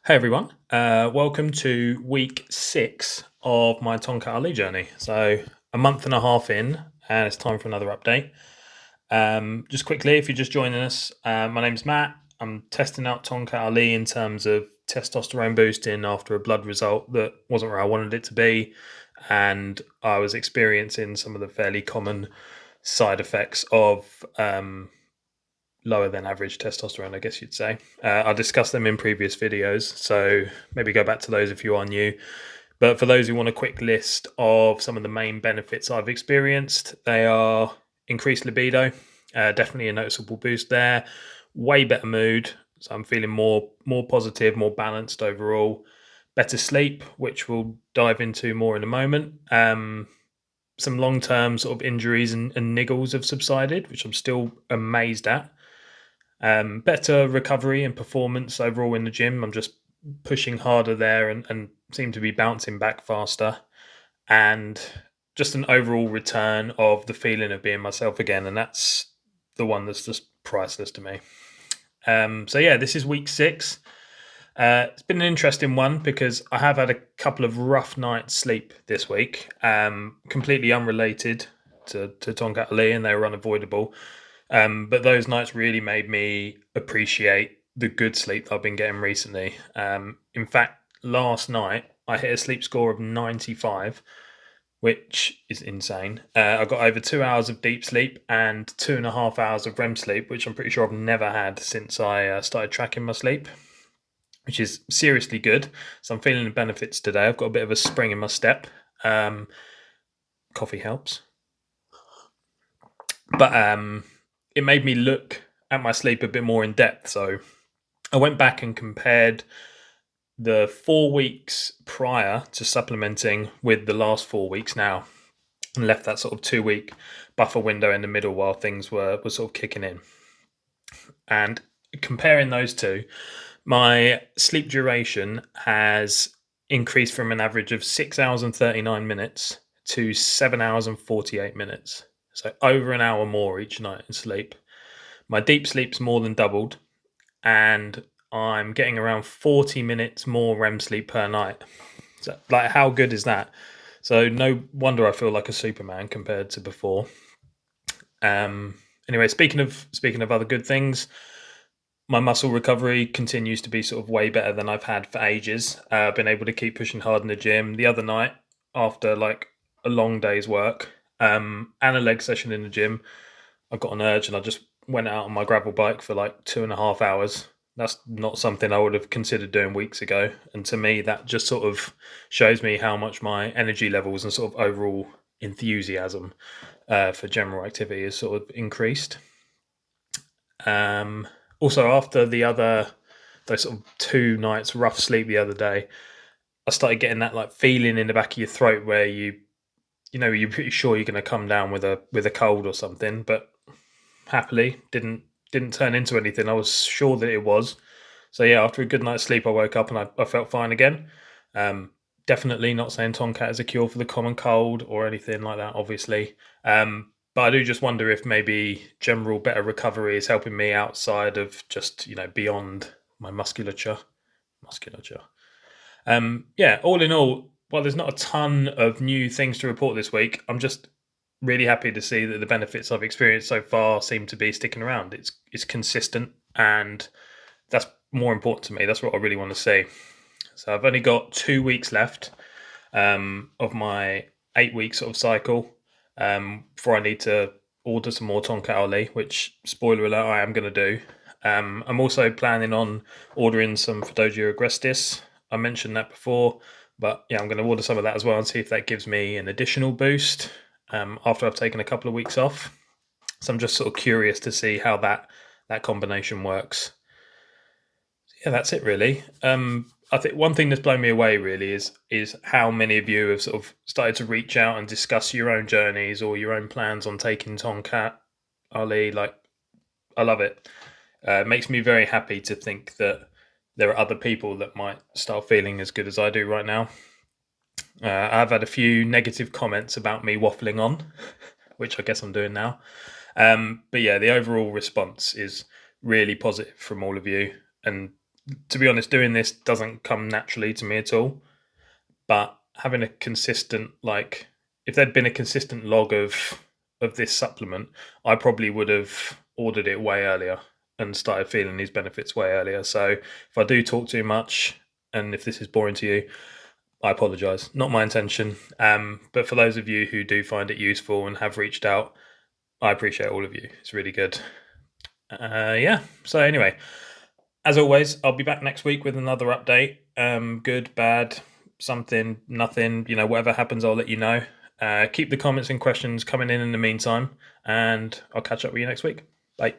Hey everyone, welcome to week 6 of my Tongkat Ali journey. So, a month and a half in, and it's time for another update. Just quickly, if you're just joining us, my name's Matt. I'm testing out Tongkat Ali in terms of testosterone boosting after a blood result that wasn't where I wanted it to be, and I was experiencing some of the fairly common side effects of lower than average testosterone, I guess you'd say. I discussed them in previous videos, so maybe go back to those if you are new. But for those who want a quick list of some of the main benefits I've experienced, they are increased libido, definitely a noticeable boost there, way better mood, so I'm feeling more positive, more balanced overall, better sleep, which we'll dive into more in a moment. Some long term sort of injuries and niggles have subsided, which I'm still amazed at. Better recovery and performance overall in the gym. I'm just pushing harder there and seem to be bouncing back faster. And just an overall return of the feeling of being myself again. And that's the one that's just priceless to me. So, yeah, this is week 6. It's been an interesting one because I have had a couple of rough nights sleep this week, completely unrelated to Tongkat Ali, and they were unavoidable. But those nights really made me appreciate the good sleep I've been getting recently. In fact, last night I hit a sleep score of 95, which is insane. I got over 2 hours of deep sleep and 2.5 hours of REM sleep, which I'm pretty sure I've never had since I started tracking my sleep, which is seriously good. So I'm feeling the benefits today. I've got a bit of a spring in my step. Coffee helps. But it made me look at my sleep a bit more in depth. So I went back and compared the 4 weeks prior to supplementing with the last 4 weeks now, and left that sort of 2 week buffer window in the middle while things were sort of kicking in. And comparing those two, my sleep duration has increased from an average of 6 hours and 39 minutes to 7 hours and 48 minutes. So over an hour more each night in sleep. My deep sleep's more than doubled, and I'm getting around 40 minutes more REM sleep per night. So, like, how good is that? So, no wonder I feel like a Superman compared to before. Anyway, speaking of other good things, my muscle recovery continues to be sort of way better than I've had for ages. I've been able to keep pushing hard in the gym. The other night, after like a long day's work and a leg session in the gym, I got an urge and I just went out on my gravel bike for like 2.5 hours. That's not something I would have considered doing weeks ago. And to me, that just sort of shows me how much my energy levels and sort of overall enthusiasm for general activity has sort of increased. Also, after those sort of 2 nights rough sleep the other day, I started getting that like feeling in the back of your throat where you're pretty sure you're going to come down with a cold or something, but happily didn't turn into anything. I was sure that it was. So yeah, after a good night's sleep, I woke up and I felt fine again. Definitely not saying Tonkat is a cure for the common cold or anything like that, obviously. But I do just wonder if maybe general better recovery is helping me outside of just beyond my musculature. Musculature. Yeah, all in all, while there's not a ton of new things to report this week, I'm just really happy to see that the benefits I've experienced so far seem to be sticking around. It's consistent, and that's more important to me. That's what I really want to see. So I've only got 2 weeks left of my 8 week sort of cycle before I need to order some more Tonkat Ali, which, spoiler alert, I am going to do. I'm also planning on ordering some Fidogia agrestis. I mentioned that before, but yeah, I'm going to order some of that as well and see if that gives me an additional boost after I've taken a couple of weeks off. So I'm just sort of curious to see how that combination works. Yeah, that's it really. I think one thing that's blown me away really is how many of you have sort of started to reach out and discuss your own journeys or your own plans on taking Tonkat Ali. Like, I love it. It makes me very happy to think that there are other people that might start feeling as good as I do right now. I've had a few negative comments about me waffling on, which I guess I'm doing now. But yeah, the overall response is really positive from all of you. And to be honest, doing this doesn't come naturally to me at all. But having a consistent, like, if there'd been a consistent log of this supplement, I probably would have ordered it way earlier and started feeling these benefits way earlier. So if I do talk too much, and if this is boring to you, I apologise. Not my intention. But for those of you who do find it useful and have reached out, I appreciate all of you. It's really good. Yeah. So anyway, as always, I'll be back next week with another update. Good, bad, something, nothing. Whatever happens, I'll let you know. Keep the comments and questions coming in the meantime, and I'll catch up with you next week. Bye.